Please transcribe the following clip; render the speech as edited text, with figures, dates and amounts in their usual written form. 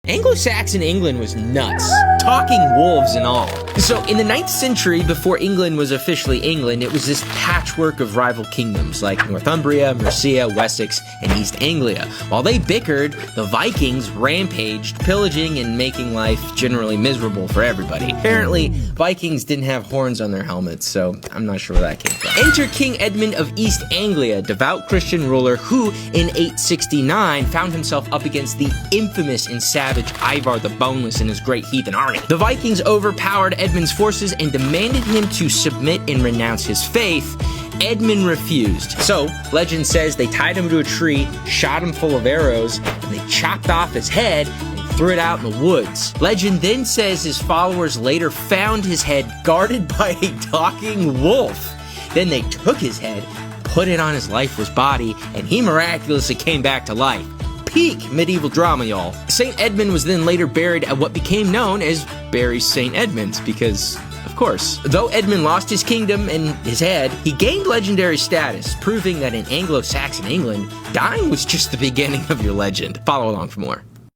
Anglo-Saxon England was nuts, talking wolves and all. So in the 9th century, before England was officially England, it was this patchwork of rival kingdoms like Northumbria, Mercia, Wessex, and East Anglia. While they bickered, the Vikings rampaged, pillaging and making life generally miserable for everybody. Apparently, Vikings didn't have horns on their helmets, so I'm not sure where that came from. Enter King Edmund of East Anglia, devout Christian ruler who, in 869, found himself up against the infamous and savage Ivar the Boneless and his great heathen army. The Vikings overpowered Edmund's forces and demanded him to submit and renounce his faith. Edmund refused. So, legend says they tied him to a tree, shot him full of arrows, and they chopped off his head and threw it out in the woods. Legend then says his followers later found his head guarded by a talking wolf. Then they took his head, put it on his lifeless body, and he miraculously came back to life. Peak medieval drama, y'all. St. Edmund was then later buried at what became known as Bury St. Edmunds, because, of course. Though Edmund lost his kingdom and his head, he gained legendary status, proving that in Anglo-Saxon England, dying was just the beginning of your legend. Follow along for more.